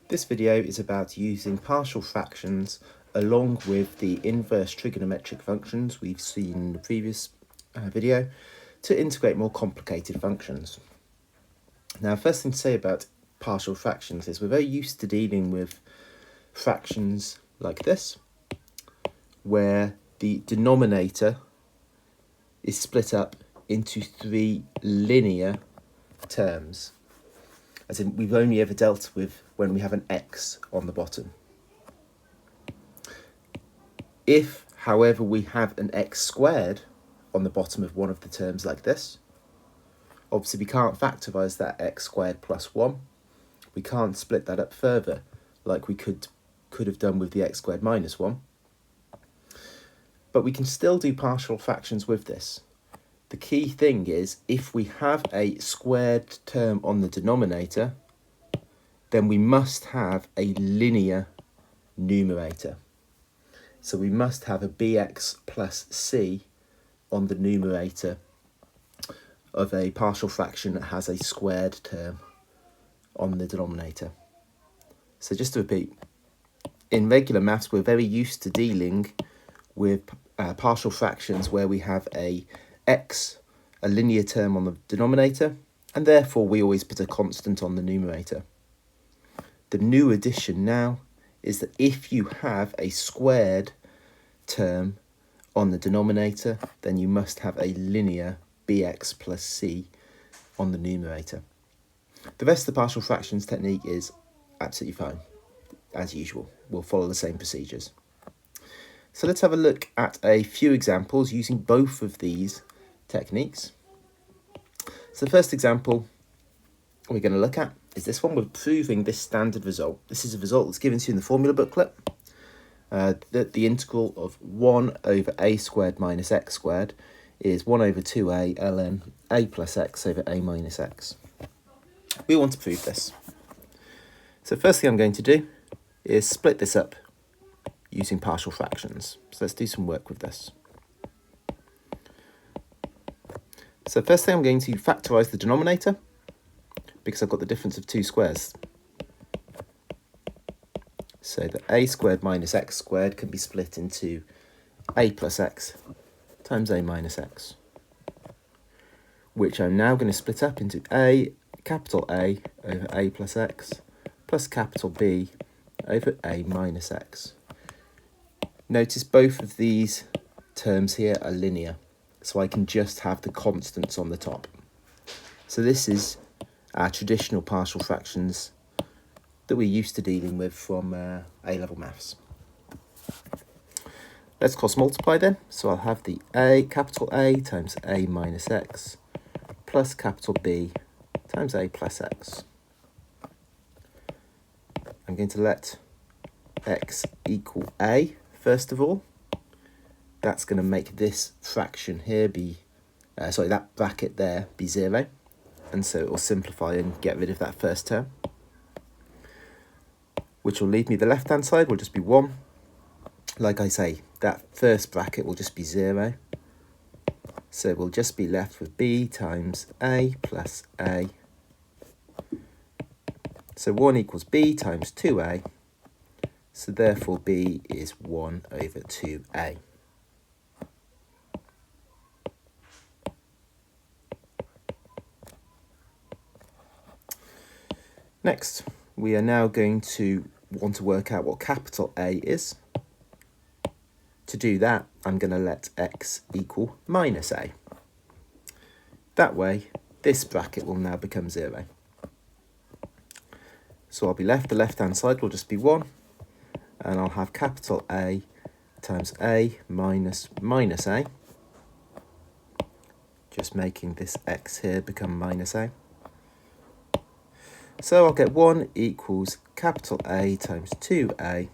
This video is about using partial fractions along with the inverse trigonometric functions we've seen in the previous video to integrate more complicated functions. Now, first thing to say about partial fractions is we're very used to dealing with fractions like this, where the denominator is split up into three linear terms, as in we've only ever dealt with when we have an x on the bottom. If, however, we have an x squared on the bottom of one of the terms like this, obviously we can't factorise that x squared plus 1. We can't split that up further like we could have done with the x squared minus 1. But we can still do partial fractions with this. The key thing is, if we have a squared term on the denominator, then we must have a linear numerator. So we must have a bx plus c on the numerator of a partial fraction that has a squared term on the denominator. So just to repeat, in regular maths we're very used to dealing with partial fractions where we have a linear term on the denominator, and therefore we always put a constant on the numerator. The new addition now is that if you have a squared term on the denominator, then you must have a linear bx plus c on the numerator. The rest of the partial fractions technique is absolutely fine, as usual. We'll follow the same procedures. So let's have a look at a few examples using both of these techniques. So the first example we're going to look at is this one. We're proving this standard result. This is a result that's given to you in the formula booklet, that the integral of 1 over a squared minus x squared is 1 over 2a ln a plus x over a minus x. We want to prove this. So first thing I'm going to do is split this up using partial fractions. So let's do some work with this. So first thing I'm going to factorise the denominator, because I've got the difference of two squares. So that a squared minus x squared can be split into a plus x times a minus x, which I'm now going to split up into capital A over a plus x plus capital B over a minus x. Notice both of these terms here are linear, so I can just have the constants on the top. So this is our traditional partial fractions that we're used to dealing with from A-level maths. Let's cross multiply then. So I'll have the capital A times a minus x plus capital B times a plus x. I'm going to let x equal a first of all. That's going to make this fraction here be, that bracket there be 0. And so it will simplify and get rid of that first term, which will leave me the left-hand side will just be 1. Like I say, that first bracket will just be 0. So we'll just be left with b times a plus a. So 1 equals b times 2a. So therefore b is 1 over 2a. Next, we are now going to want to work out what capital A is. To do that, I'm going to let x equal minus a. That way, this bracket will now become 0. So I'll be left, the left-hand side will just be 1, and I'll have capital A times a minus minus a, just making this x here become minus a. So I'll get 1 equals capital A times 2a.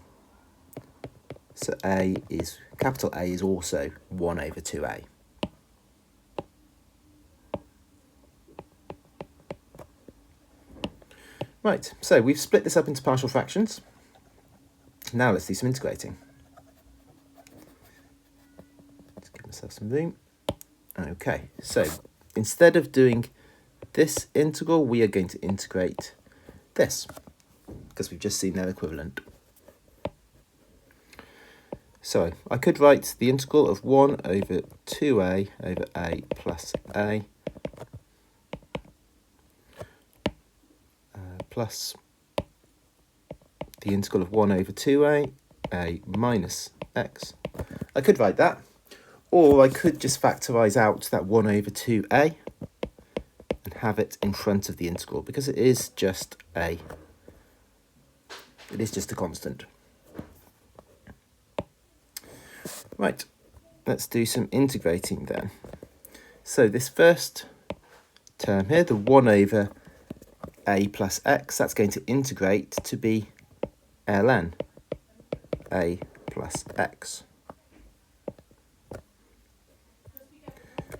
So capital A is also 1 over 2a. Right, so we've split this up into partial fractions. Now let's do some integrating. Let's give myself some room. Okay, so instead of doing this integral, we are going to integrate this. because we've just seen their equivalent. So I could write the integral of 1 over 2a over a plus a plus the integral of 1 over 2a minus x. I could write that, or I could just factorise out that 1 over 2a and have it in front of the integral, because it is just a constant. Right, let's do some integrating then. So this first term here, the 1 over a plus x, that's going to integrate to be ln a plus x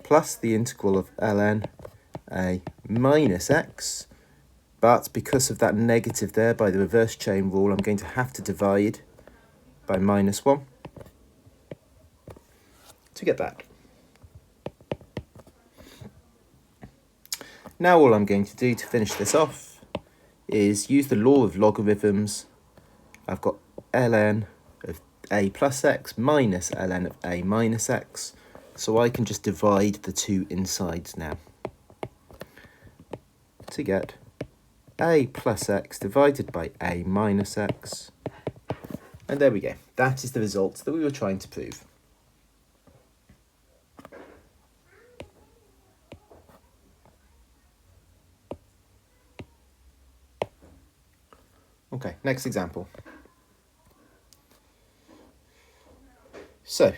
plus the integral of ln a minus x, but because of that negative there, by the reverse chain rule, I'm going to have to divide by minus 1 to get that. Now all I'm going to do to finish this off is use the law of logarithms. I've got ln of a plus x minus ln of a minus x, so I can just divide the two insides now to get a plus x divided by a minus x. And there we go. That is the result that we were trying to prove. Okay, next example. So,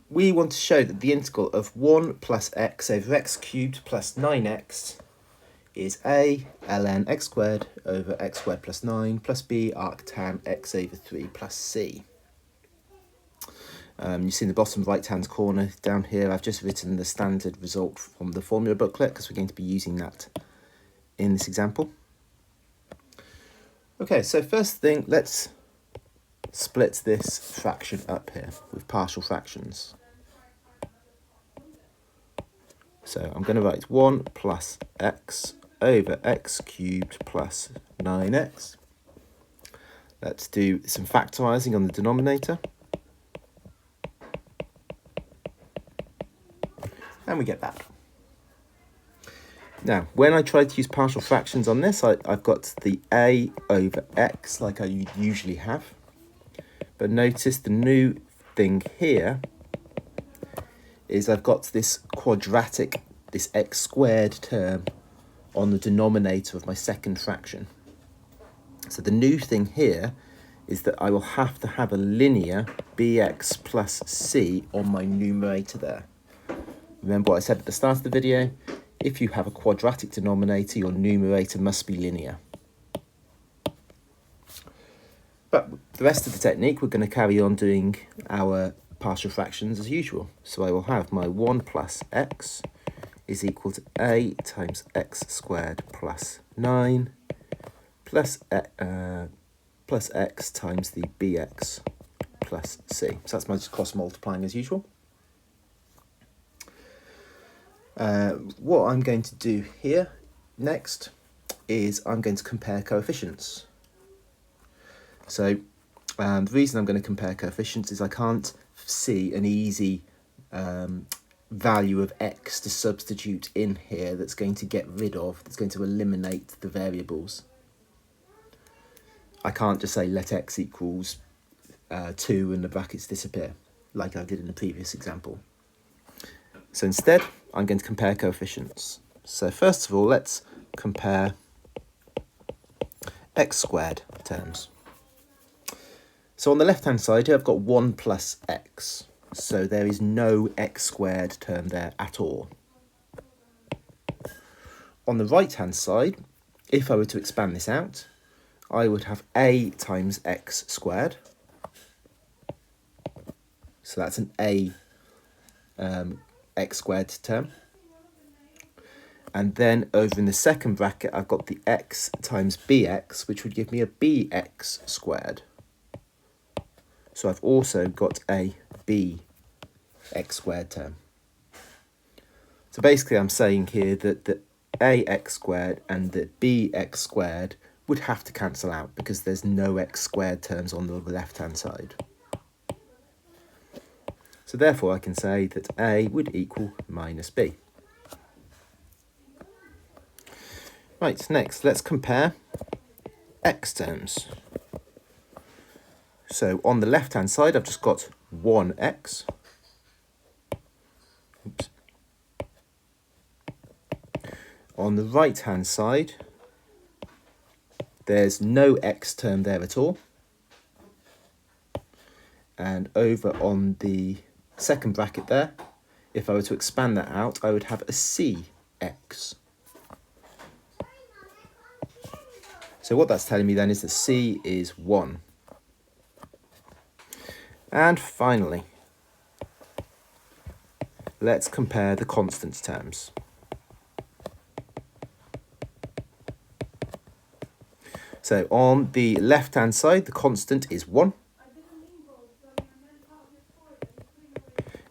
we want to show that the integral of 1 plus x over x cubed plus 9x is a ln x squared over x squared plus 9 plus b arctan x over 3 plus c. You see in the bottom right hand corner down here, I've just written the standard result from the formula booklet because we're going to be using that in this example. Okay, so first thing, let's split this fraction up here with partial fractions. So I'm going to write 1 plus x over x cubed plus 9x. Let's do some factorising on the denominator. And we get that. Now, when I try to use partial fractions on this, I've got the a over x like I usually have. But notice the new thing here is I've got this quadratic, this x squared term on the denominator of my second fraction. So the new thing here is that I will have to have a linear bx plus c on my numerator there. Remember what I said at the start of the video? If you have a quadratic denominator, your numerator must be linear. But the rest of the technique, we're going to carry on doing our partial fractions as usual. So I will have my 1 plus x is equal to a times x squared plus 9 plus x times the bx plus c. So that's my cross multiplying as usual. What I'm going to do here next is I'm going to compare coefficients. So the reason I'm going to compare coefficients is I can't see an easy value of x to substitute in here that's going to get rid of, that's going to eliminate the variables. I can't just say let x equals 2 and the brackets disappear like I did in the previous example. So instead, I'm going to compare coefficients. So first of all, let's compare x squared terms. So on the left-hand side here, I've got 1 plus x. So there is no x squared term there at all. On the right-hand side, if I were to expand this out, I would have a times x squared. So that's an a x squared term. And then over in the second bracket, I've got the x times bx, which would give me a bx squared. So I've also got a bx squared term. So basically I'm saying here that the ax squared and the bx squared would have to cancel out because there's no x squared terms on the left-hand side. So therefore I can say that A would equal minus B. Right, next let's compare x terms. So on the left-hand side I've just got 1x. Oops. On the right-hand side there's no x term there at all. And over on the second bracket there, if I were to expand that out, I would have a cx. So what that's telling me then is that c is 1. And finally, let's compare the constant terms. So on the left-hand side, the constant is 1.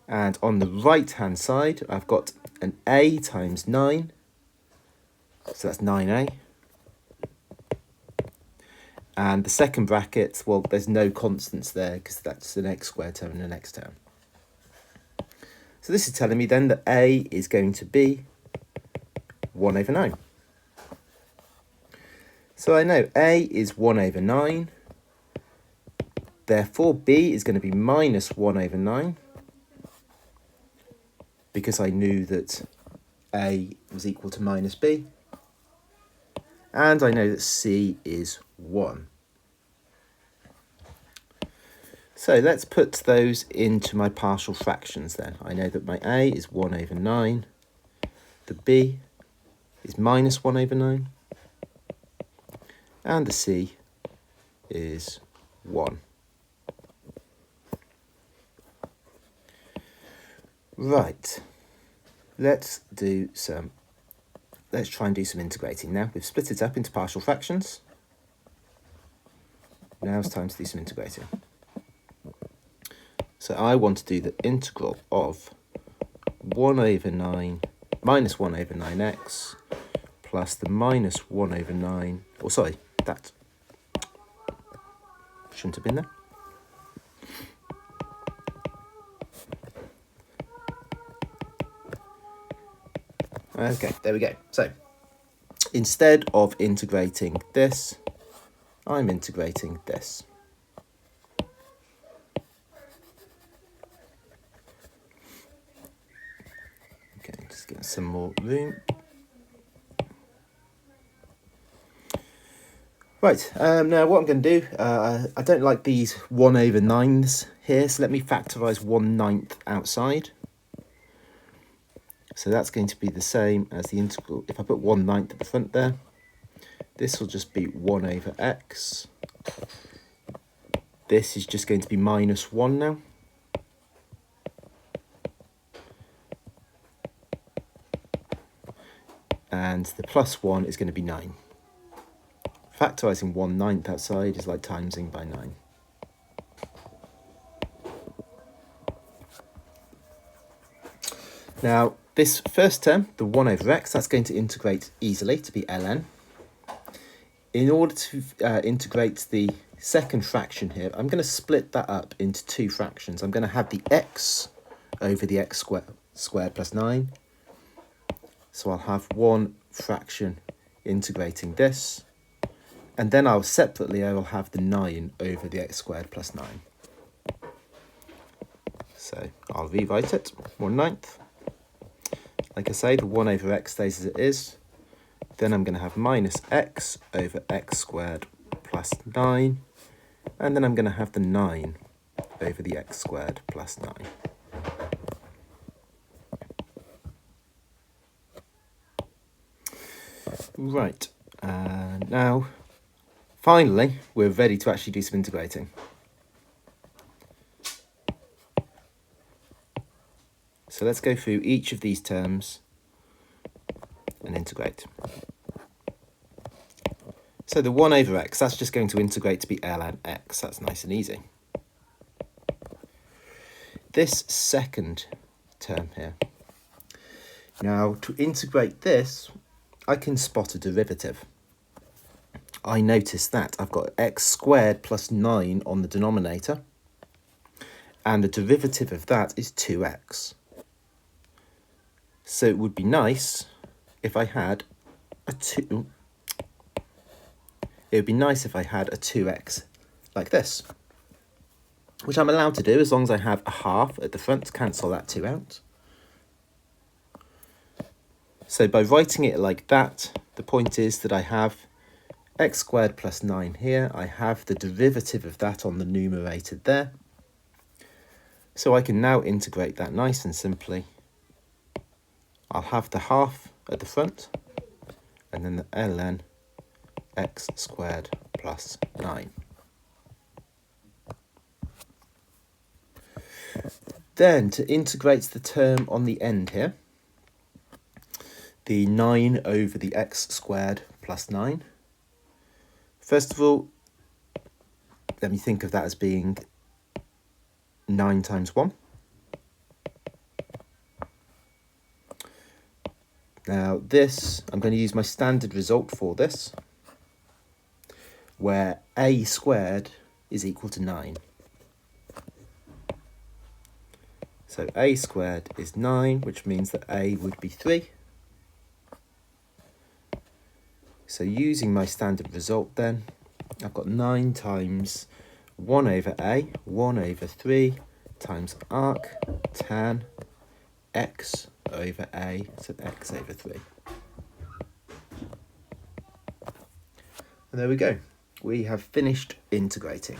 And on the right-hand side, I've got an a times 9. So that's 9a. And the second bracket, well, there's no constants there because that's an x squared term and an x term. So this is telling me then that a is going to be 1 over 9. So I know a is 1 over 9. Therefore, b is going to be minus 1 over 9. Because I knew that a was equal to minus b. And I know that c is 1. So let's put those into my partial fractions then. I know that my a is 1 over 9. The b is minus 1 over 9. And the c is 1. Right, let's try and do some integrating now. We've split it up into partial fractions. Now it's time to do some integrating. So I want to do the integral of 1 over 9 minus 1 over 9x plus the minus 1 over 9, or sorry, that shouldn't have been there. Okay, there we go. So instead of integrating this, I'm integrating this. Okay, just get some more room. Right, now what I'm going to do, I don't like these 1 over 9s here, so let me factorise 1/9 outside. So that's going to be the same as the integral. If I put 1/9 at the front there, this will just be 1 over x. This is just going to be minus 1 now. And the plus 1 is going to be 9. Factorising 1/9 outside is like timesing by 9. Now, this first term, the 1 over x, that's going to integrate easily to be ln. In order to integrate the second fraction here, I'm going to split that up into two fractions. I'm going to have the x over the x squared plus 9. So I'll have one fraction integrating this. And then I will have the 9 over the x squared plus 9. So I'll rewrite it, 1/9. Like I say, the 1 over x stays as it is. Then I'm going to have minus x over x squared plus 9. And then I'm going to have the 9 over the x squared plus 9. Right, now, finally, we're ready to actually do some integrating. So let's go through each of these terms and integrate. So the 1 over x, that's just going to integrate to be ln x. That's nice and easy. This second term here. Now, to integrate this, I can spot a derivative. I notice that I've got x squared plus 9 on the denominator, and the derivative of that is 2x. So it would be nice if I had a 2. It would be nice if I had a 2x like this, which I'm allowed to do as long as I have a half at the front to cancel that 2 out. So by writing it like that, the point is that I have x squared plus 9 here. I have the derivative of that on the numerator there. So I can now integrate that nice and simply. I'll have the half at the front, and then the ln x squared plus 9. Then to integrate the term on the end here, the 9 over the x squared plus 9. First of all, let me think of that as being 9 times 1. Now this, I'm going to use my standard result for this, where a squared is equal to 9. So a squared is 9, which means that a would be 3. So using my standard result then, I've got 9 times 1 over a, 1 over 3, times arc tan x over a, so x over 3. And there we go. We have finished integrating.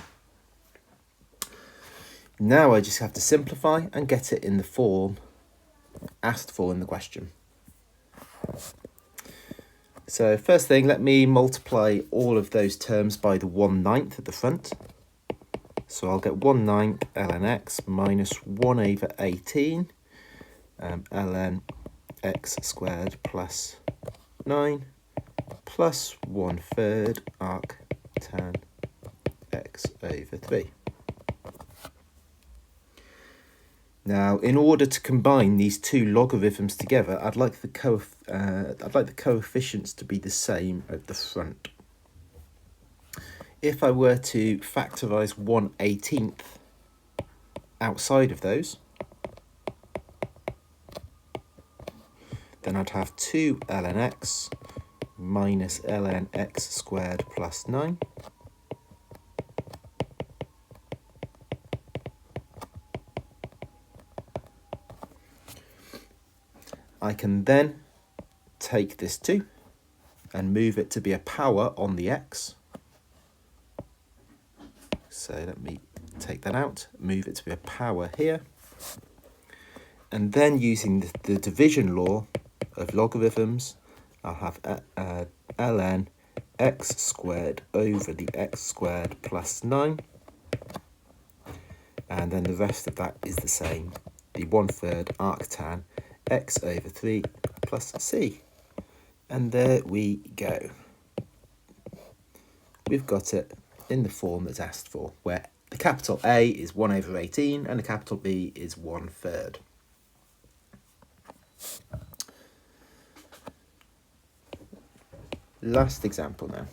Now I just have to simplify and get it in the form asked for in the question. So first thing, let me multiply all of those terms by the 1/9 at the front. So I'll get 1/9 ln x minus 1 over 18 ln x squared plus 9 plus 1/3 arc tan x over 3. Now, in order to combine these two logarithms together, I'd like the coefficients to be the same at the front. If I were to factorise 1/18 outside of those, then I'd have 2 ln x minus ln x squared plus 9. I can then take this 2 and move it to be a power on the x. So let me take that out, move it to be a power here. And then using the division law of logarithms, I'll have ln x squared over the x squared plus 9. And then the rest of that is the same, the 1/3 arctan x over 3 plus c. And there we go. We've got it in the form that's asked for, where the capital A is 1 over 18 and the capital B is 1/3. Last example now.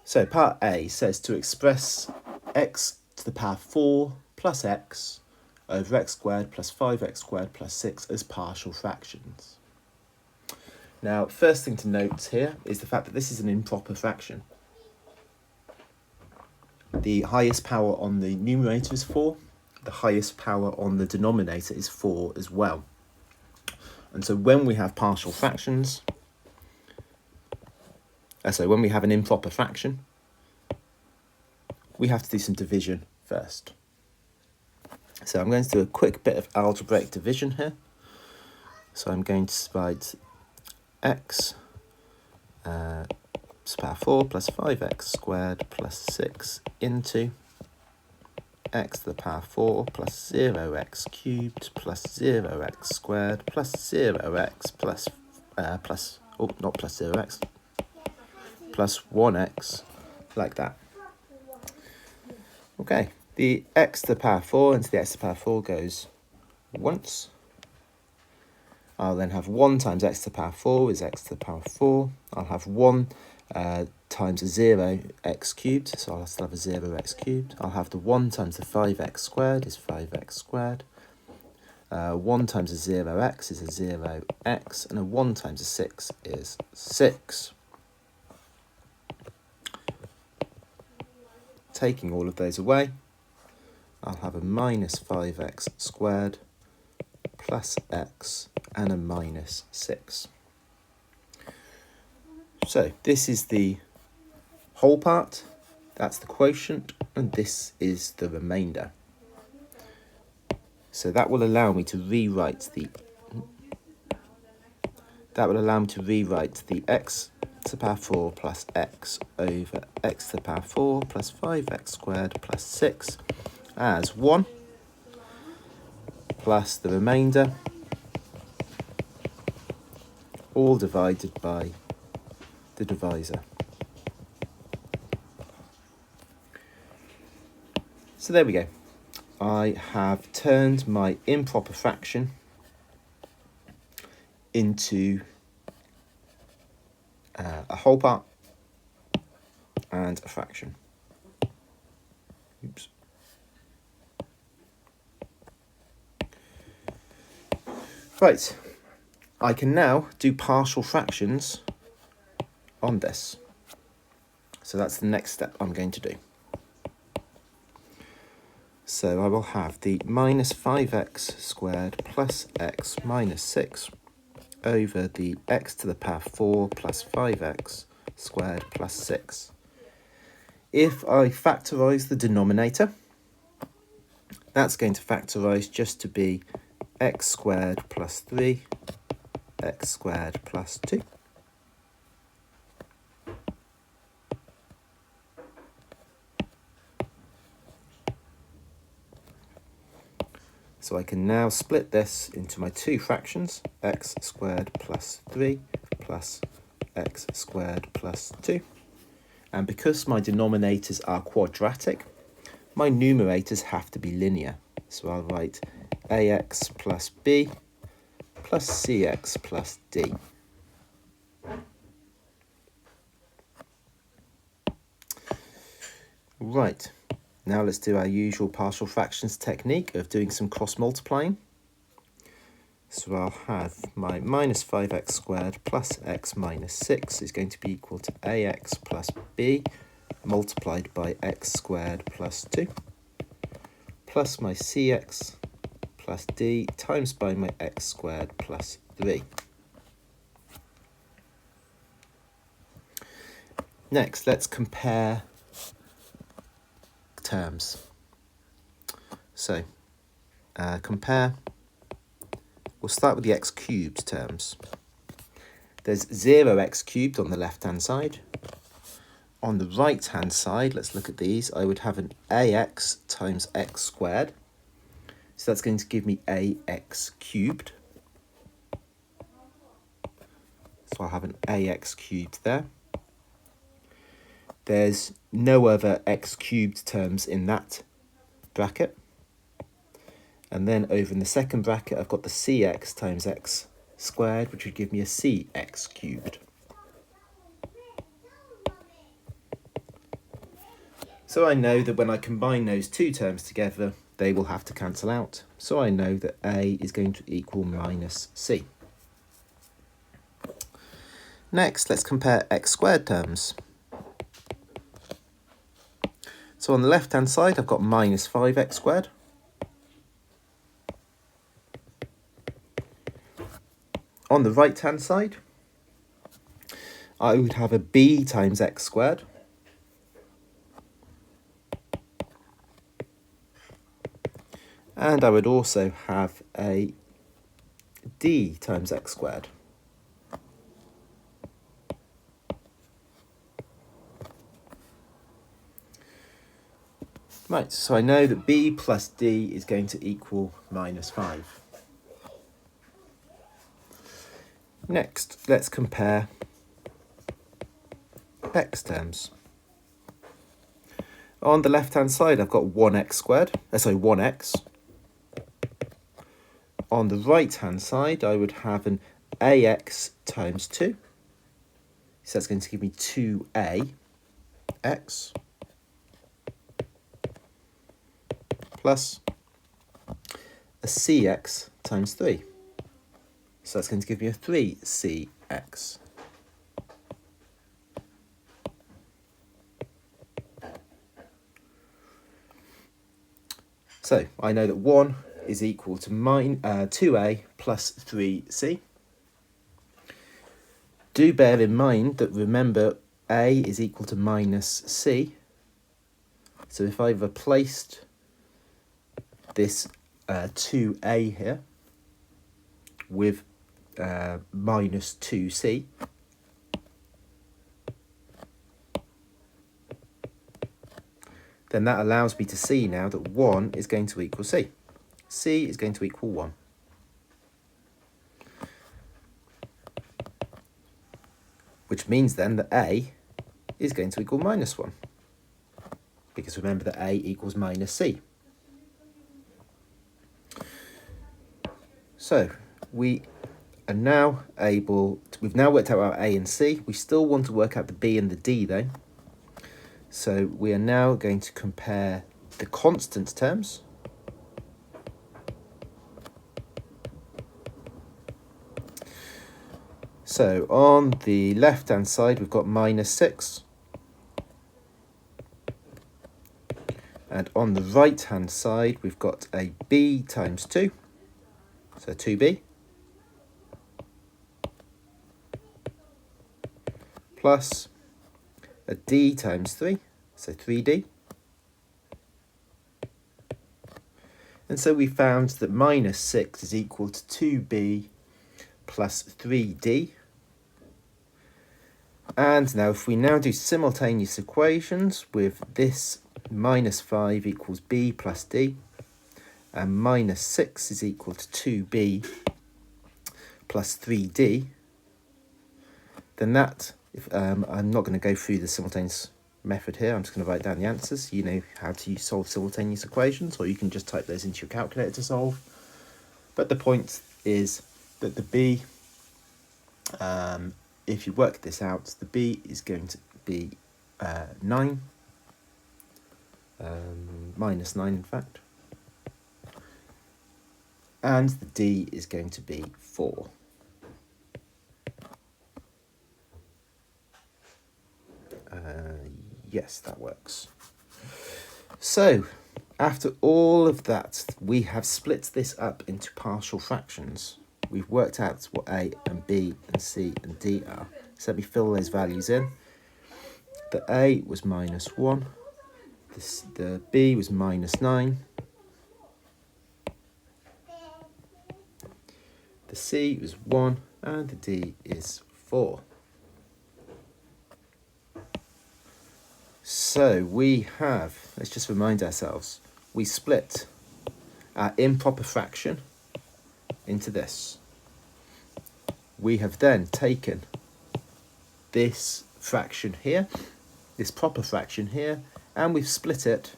So part A says to express x to the power 4 plus x over x squared plus 5x squared plus 6 as partial fractions. Now, first thing to note here is the fact that this is an improper fraction. The highest power on the numerator is 4. The highest power on the denominator is 4 as well. And so when we have partial fractions, when we have an improper fraction, we have to do some division first. So I'm going to do a quick bit of algebraic division here. So I'm going to divide x to the power 4 plus 5x squared plus 6 into x to the power 4 plus 0x cubed plus 0x squared plus 0x plus 1x, like that. Okay, the x to the power 4 into the x to the power 4 goes once. I'll then have 1 times x to the power 4 is x to the power 4. I'll have 1 times a 0 x cubed, so I'll still have a 0 x cubed. I'll have the 1 times the 5x squared is 5x squared. 1 times a 0x is a 0x, and a 1 times a 6 is 6. Taking all of those away, I'll have a minus 5x squared plus x and a minus 6. So this is the whole part, that's the quotient, and this is the remainder. So that will allow me to rewrite the x to the power 4 plus x over x to the power 4 plus 5x squared plus 6 as 1 plus the remainder, all divided by the divisor. So there we go. I have turned my improper fraction into a whole part and a fraction. Oops. Right, I can now do partial fractions on this. So that's the next step I'm going to do. So I will have the minus 5x squared plus x minus 6 over the x to the power 4 plus 5x squared plus 6. If I factorise the denominator, that's going to factorise just to be x squared plus 3, x squared plus 2. So I can now split this into my two fractions, x squared plus 3 plus x squared plus 2. And because my denominators are quadratic, my numerators have to be linear. So I'll write ax plus b plus cx plus d. Right, now let's do our usual partial fractions technique of doing some cross multiplying. So I'll have my minus 5x squared plus x minus 6 is going to be equal to ax plus b multiplied by x squared plus 2 plus my cx plus d times by my x squared plus 3. Next, let's compare terms. So, compare. We'll start with the x cubed terms. There's 0x cubed on the left-hand side. On the right-hand side, let's look at these. I would have an ax times x squared. So that's going to give me ax cubed. So I'll have an ax cubed there. There's no other x cubed terms in that bracket. And then over in the second bracket, I've got the cx times x squared, which would give me a cx cubed. So I know that when I combine those two terms together, they will have to cancel out. So I know that a is going to equal minus c. Next, let's compare x squared terms. So on the left-hand side, I've got minus 5x squared. On the right-hand side, I would have a b times x squared. And I would also have a d times x squared. Right, so I know that b plus d is going to equal minus 5. Next, let's compare x terms. On the left-hand side, I've got 1x squared. 1x. on the right-hand side, I would have an ax times 2. So that's going to give me 2ax plus a cx times 3. So that's going to give me a 3cx. So I know that 1 is equal to 2a plus 3c. Do bear in mind that, remember, a is equal to minus c. So if I replaced this 2a here with minus 2c, then that allows me to see now that 1 is going to equal c. C is going to equal 1. Which means then that a is going to equal minus 1. Because remember that a equals minus c. So we are now we've now worked out our a and c. We still want to work out the b and the d though. So we are now going to compare the constant terms. So on the left-hand side, we've got minus 6. And on the right-hand side, we've got a b times 2, so 2b, plus a d times 3, so 3d. And so we found that minus 6 is equal to 2b plus 3d. And now if we now do simultaneous equations with this, minus 5 equals b plus d, and minus 6 is equal to 2b plus 3d, then that, I'm not going to go through the simultaneous method here, I'm just going to write down the answers. You know how to solve simultaneous equations, or you can just type those into your calculator to solve. But the point is that the b, if you work this out, the b is going to be 9, minus 9 in fact, and the d is going to be 4. Yes, that works. So after all of that, we have split this up into partial fractions. We've worked out what a and b and c and d are. So let me fill those values in. The a was minus 1, the b was minus 9, the c was 1, and the d is 4. So we have, let's just remind ourselves, we split our improper fraction into this. We have then taken this fraction here, this proper fraction here, and we've split it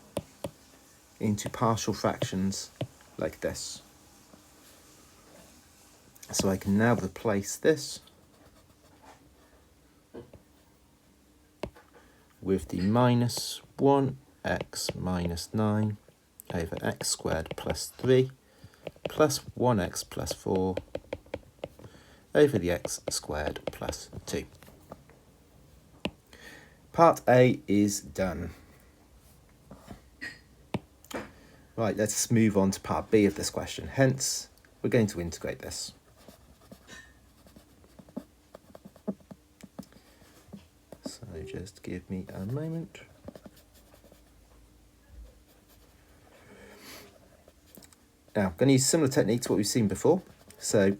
into partial fractions like this. So I can now replace this with the minus 1x minus 9 over x squared plus 3 plus 1x plus 4 over the x squared plus 2. Part A is done. Right, let's move on to part B of this question. Hence, we're going to integrate this. So just give me a moment. Now, I'm going to use a similar technique to what we've seen before. So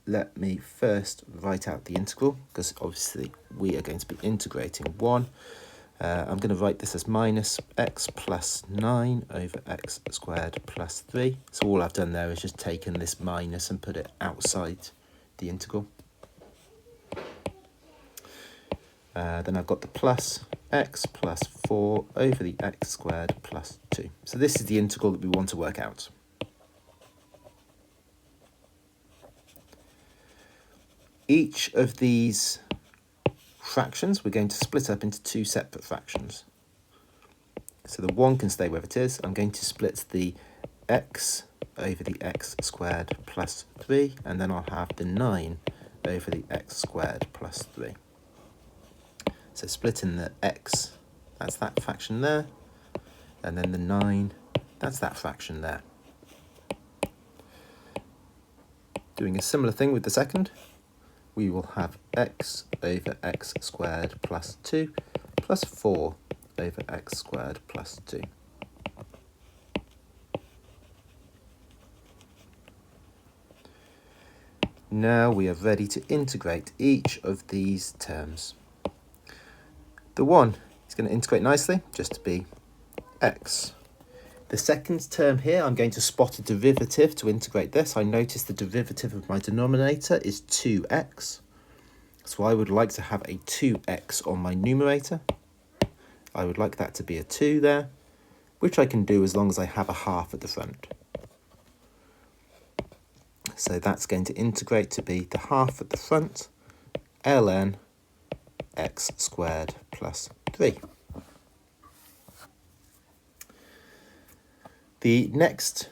let me first write out the integral, because obviously we are going to be integrating 1. I'm going to write this as minus x plus 9 over x squared plus 3. So all I've done there is just taken this minus and put it outside the integral. Then I've got the plus x plus 4 over the x squared plus 2. So this is the integral that we want to work out. Each of these fractions we're going to split up into two separate fractions. So the 1 can stay where it is. I'm going to split the x over the x squared plus 3, and then I'll have the 9 over the x squared plus 3. So splitting the x, that's that fraction there, and then the 9, that's that fraction there. Doing a similar thing with the second, we will have x over x squared plus 2 plus 4 over x squared plus 2. Now we are ready to integrate each of these terms. The 1 is going to integrate nicely, just to be x. The second term here, I'm going to spot a derivative to integrate this. I notice the derivative of my denominator is 2x. So I would like to have a 2x on my numerator. I would like that to be a 2 there, which I can do as long as I have a half at the front. So that's going to integrate to be the half at the front, ln x squared plus 3. The next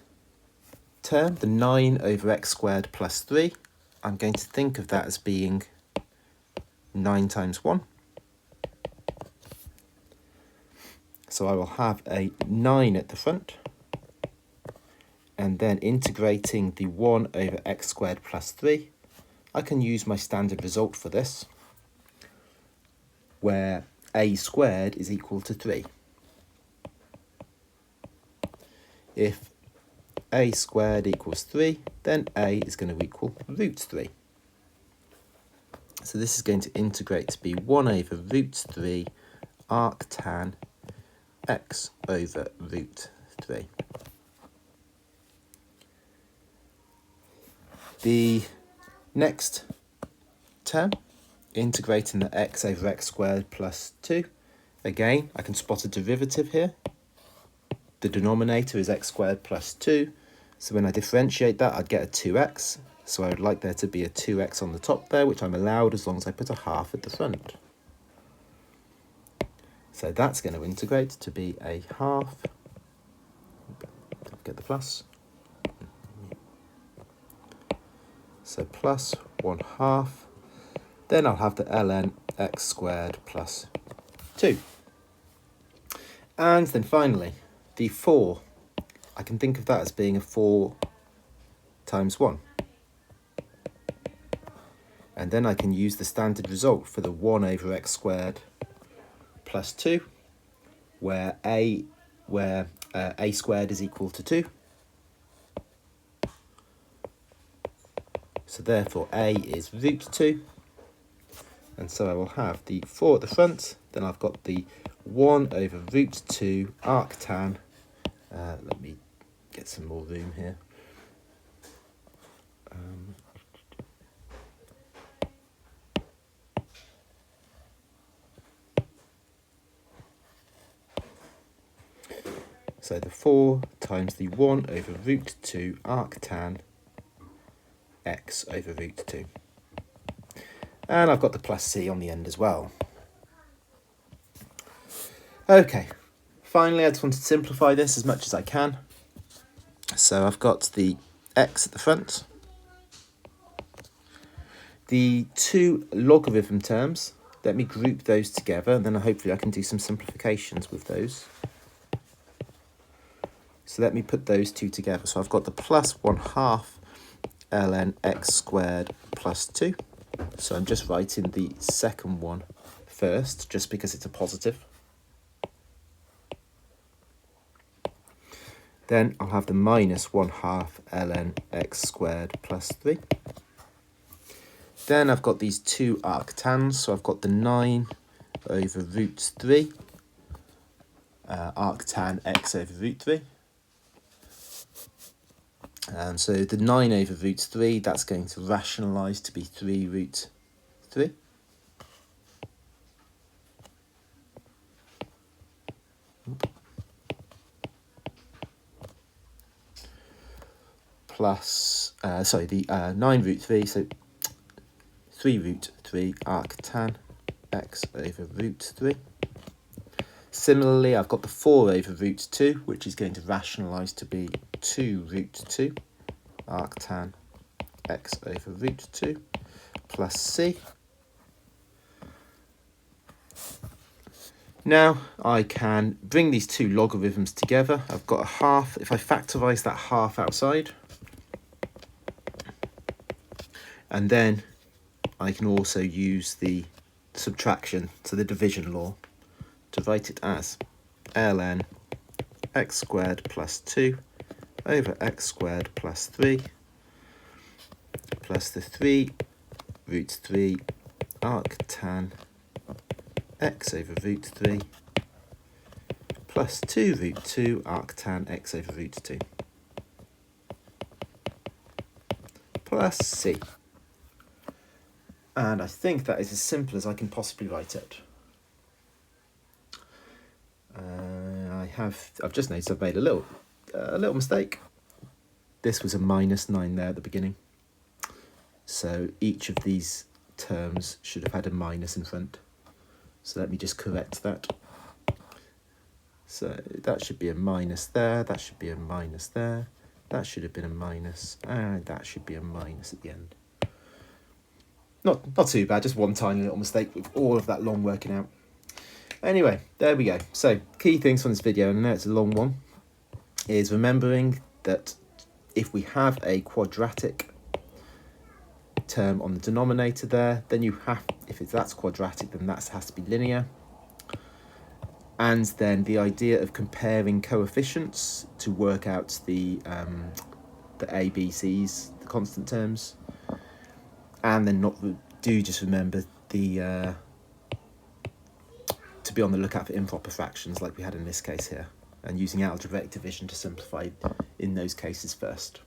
term, the 9 over x squared plus 3, I'm going to think of that as being 9 times 1. So I will have a 9 at the front, and then integrating the 1 over x squared plus 3, I can use my standard result for this, where a squared is equal to 3. If a squared equals 3, then a is going to equal root 3. So this is going to integrate to be 1 over root 3 arctan x over root 3. The next term, integrating the x over x squared plus 2. Again, I can spot a derivative here. The denominator is x squared plus 2. So when I differentiate that, I'd get a 2x. So I would like there to be a 2x on the top there, which I'm allowed as long as I put a half at the front. So that's going to integrate to be a half. Get the plus. So plus 1/2. Then I'll have the ln x squared plus 2. And then finally, the 4. I can think of that as being a 4 times 1. And then I can use the standard result for the 1 over x squared plus 2, where a squared is equal to 2. So therefore a is root 2. And so I will have the 4 at the front, then I've got the 1 over root 2 arctan. Let me get some more room here. So the 4 times the 1 over root 2 arctan x over root 2. And I've got the plus c on the end as well. Okay, finally I just want to simplify this as much as I can. So I've got the x at the front. The 2 logarithm terms, let me group those together, and then hopefully I can do some simplifications with those. So let me put those 2 together. So I've got the plus 1/2 ln x squared plus 2. So I'm just writing the second one first, just because it's a positive. Then I'll have the minus 1/2 ln x squared plus 3. Then I've got these 2 arctans, so I've got the 9 over root 3, arctan x over root 3. So the 9 over root 3, that's going to rationalise to be 3 root 3. Plus, the 9 root 3, so 3 root 3 arctan x over root 3. Similarly, I've got the 4 over root 2, which is going to rationalise to be 2 root 2 arctan x over root 2 plus c. Now I can bring these two logarithms together. I've got a half. If I factorise that half outside, and then I can also use the subtraction, so the division law, to write it as ln x squared plus 2 over x squared plus 3 plus the 3 root 3 arctan x over root 3 plus 2 root 2 arctan x over root 2 plus c. And I think that is as simple as I can possibly write it. I've just noticed I've made a little mistake. This was a -9 there at the beginning. So each of these terms should have had a minus in front. So let me just correct that. So that should be a minus there, that should be a minus there, that should have been a minus, and that should be a minus at the end. Not too bad, just one tiny little mistake with all of that long working out. Anyway, there we go. So key things from this video, and I know it's a long one, is remembering that if we have a quadratic term on the denominator there, then you have, if that's quadratic, then that has to be linear. And then the idea of comparing coefficients to work out the ABCs, the constant terms, and then just remember the to be on the lookout for improper fractions like we had in this case here, and using algebraic division to simplify in those cases first.